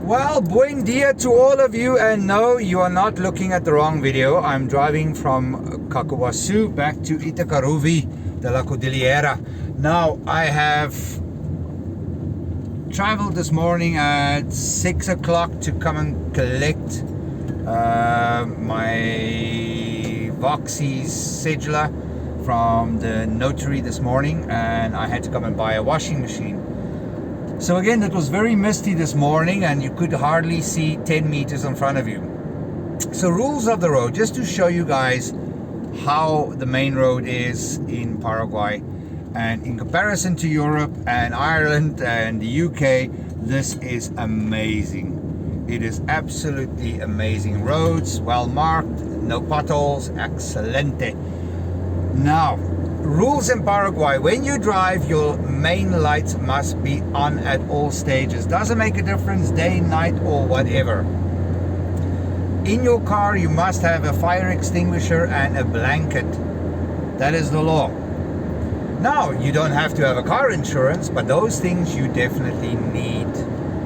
Well, buen dia to all of you, and no, you are not looking at the wrong video. I'm driving from Caaguazú back to Itacarubi de la Cordillera. Now, I have traveled this morning at 6 o'clock to come and collect my Voxy's cedula from the notary this morning, and I had to come and buy a washing machine. So again, it was very misty this morning and you could hardly see 10 meters in front of you. So rules of the road, just to show you guys how the main road is in Paraguay, and in comparison to Europe and Ireland and the UK, this is amazing. It is absolutely amazing. Roads, well marked, no potholes, excelente. Now, rules in Paraguay: when you drive, your main lights must be on at all stages. Doesn't make a difference day, night or whatever. In your car you must have a fire extinguisher and a blanket. That is the law. Now, you don't have to have a car insurance, but those things you definitely need.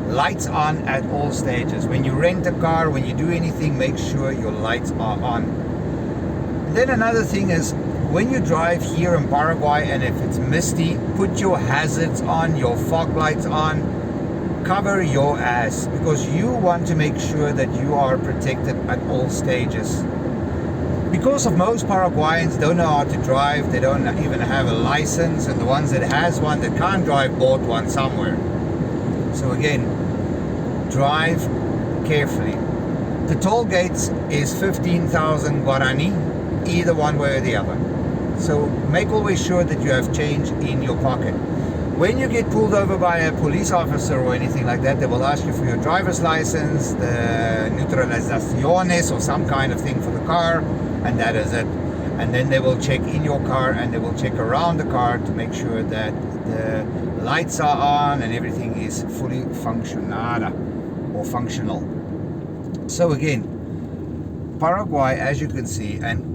Lights on at all stages. When you rent a car, when you do anything, make sure your lights are on. Then another thing is, when you drive here in Paraguay and if it's misty, put your hazards on, your fog lights on, cover your ass, because you want to make sure that you are protected at all stages. Because of most Paraguayans don't know how to drive, they don't even have a license, and the ones that has one that can't drive bought one somewhere. So again, drive carefully. The toll gates is 15,000 Guarani, either one way or the other. So make always sure that you have change in your pocket. When you get pulled over by a police officer or anything like that, they will ask you for your driver's license, the neutralizaciones or some kind of thing for the car, and that is it. And then they will check in your car and they will check around the car to make sure that the lights are on and everything is fully functionada or functional. So again, Paraguay, as you can see, and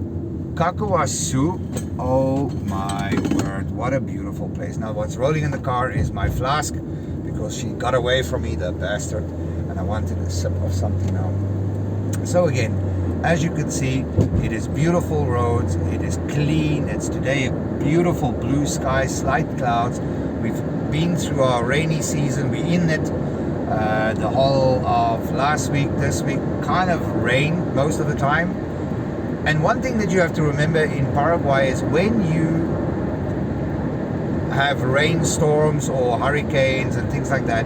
Caaguazú, oh my word, what a beautiful place. Now what's rolling in the car is my flask, because she got away from me, the bastard, and I wanted a sip of something now. So again, as you can see, it is beautiful roads, it is clean, it's today a beautiful blue sky, slight clouds. We've been through our rainy season, we're in it. The whole of last week, this week, kind of rained most of the time. And one thing that you have to remember in Paraguay is when you have rainstorms or hurricanes and things like that,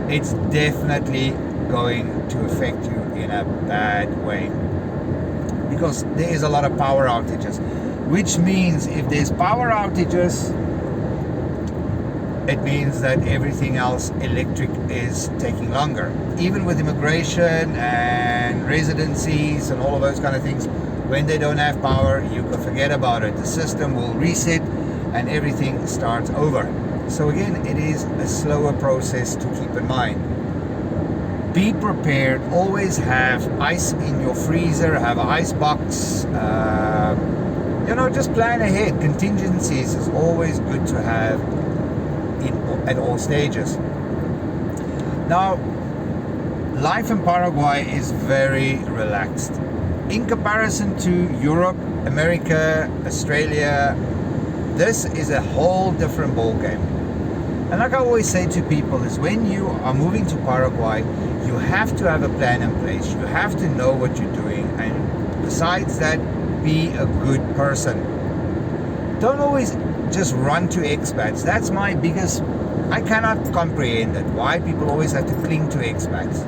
it's definitely going to affect you in a bad way, because there is a lot of power outages, which means if there's power outages, it means that everything else electric is taking longer. Even with immigration and residencies and all of those kind of things, when they don't have power, you can forget about it. The system will reset and everything starts over. So again, it is a slower process to keep in mind. Be prepared. Always have ice in your freezer. Have an ice box. Just plan ahead. Contingencies is always good to have at all stages. Now, life in Paraguay is very relaxed. In comparison to Europe, America, Australia, this is a whole different ball game. And like I always say to people is, when you are moving to Paraguay, you have to have a plan in place. You have to know what you're doing. And besides that, be a good person. Don't always just run to expats. That's my biggest, I cannot comprehend it. Why people always have to cling to expats.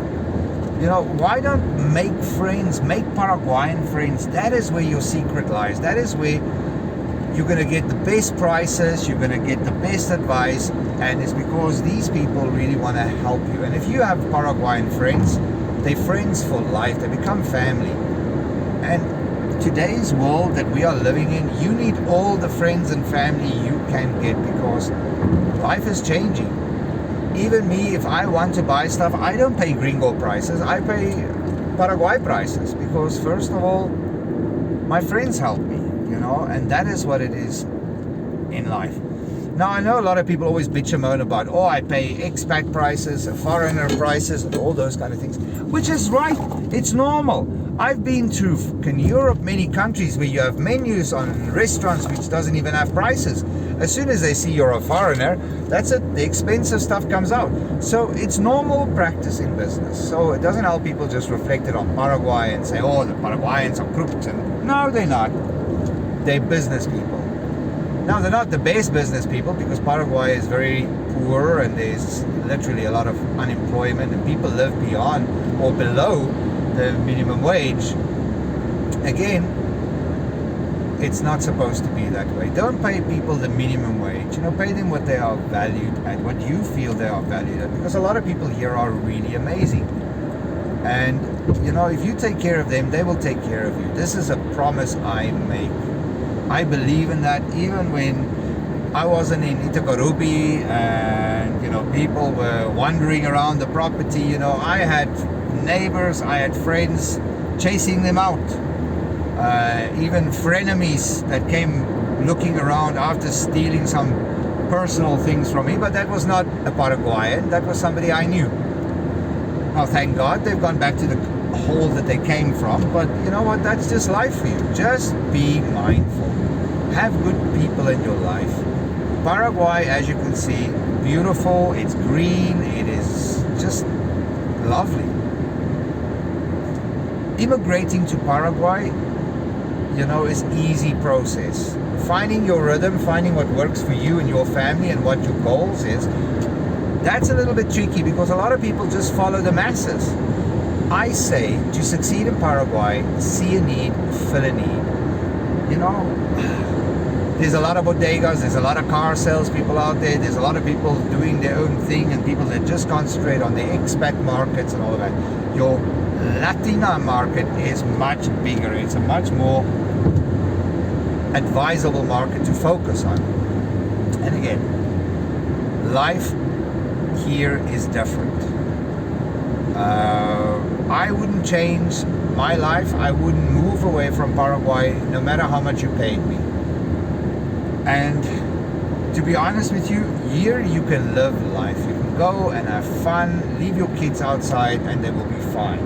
Why don't make friends, make Paraguayan friends? That is where your secret lies. That is where you're going to get the best prices, you're going to get the best advice, and it's because these people really want to help you. And if you have Paraguayan friends, they're friends for life, they become family. And today's world that we are living in, you need all the friends and family you can get, because life is changing. Even me, if I want to buy stuff, I don't pay gringo prices, I pay Paraguay prices, because first of all, my friends help me, and that is what it is in life. Now, I know a lot of people always bitch and moan about, oh, I pay expat prices, foreigner prices, and all those kind of things, which is right. It's normal. I've been to in Europe, many countries where you have menus on restaurants which doesn't even have prices. As soon as they see you're a foreigner, that's it. The expensive stuff comes out. So it's normal practice in business. So it doesn't help people just reflect it on Paraguay and say, oh, the Paraguayans are crooks. And no, they're not. They're business people. Now, they're not the best business people because Paraguay is very poor and there's literally a lot of unemployment and people live beyond or below the minimum wage. Again, it's not supposed to be that way. Don't pay people the minimum wage. Pay them what they are valued at, what you feel they are valued at, because a lot of people here are really amazing. And, if you take care of them, they will take care of you. This is a promise I make. I believe in that. Even when I wasn't in Itacarubi and, people were wandering around the property, I had neighbors, I had friends chasing them out. Even frenemies that came looking around after stealing some personal things from me, but that was not a Paraguayan, that was somebody I knew. Now, thank God they've gone back to the hole that they came from, but you know what, that's just life for you. Just be mindful. Have good people in your life. Paraguay, as you can see, beautiful, it's green, it is just lovely. Immigrating to Paraguay, is easy process. Finding your rhythm, finding what works for you and your family and what your goals is, that's a little bit tricky because a lot of people just follow the masses. I say, to succeed in Paraguay, see a need, fill a need. There's a lot of bodegas, there's a lot of car salespeople out there, there's a lot of people doing their own thing and people that just concentrate on the expat markets and all of that. Your Latina market is much bigger. It's a much more advisable market to focus on. And again, life here is different. I wouldn't change my life. I wouldn't move away from Paraguay no matter how much you paid me. And to be honest with you, here you can live life. You can go and have fun, leave your kids outside and they will be fine.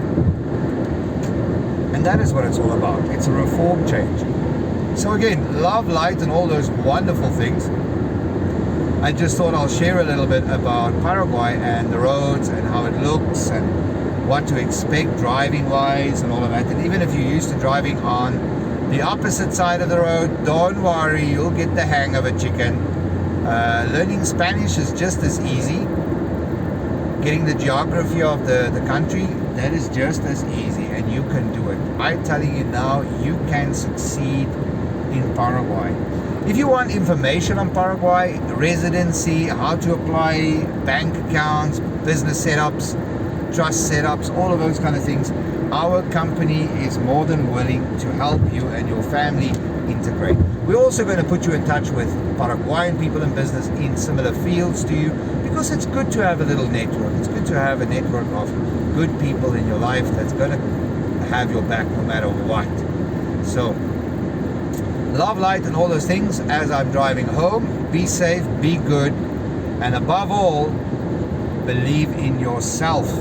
And that is what it's all about. It's a reform change. So again, love, light and all those wonderful things. I just thought I'll share a little bit about Paraguay and the roads and how it looks and what to expect driving wise and all of that. And even if you're used to driving on the opposite side of the road, don't worry, you'll get the hang of it, chicken. Learning Spanish is just as easy. Getting the geography of the country, that is just as easy and you can do it. I'm telling you now, you can succeed in Paraguay. If you want information on Paraguay, residency, how to apply, bank accounts, business setups, trust setups, all of those kind of things, our company is more than willing to help you and your family integrate. We're also going to put you in touch with Paraguayan people in business in similar fields to you because it's good to have a little network. It's good to have a network of good people in your life that's going to have your back no matter what. So, love, light and all those things as I'm driving home. Be safe, be good, and above all, believe in yourself.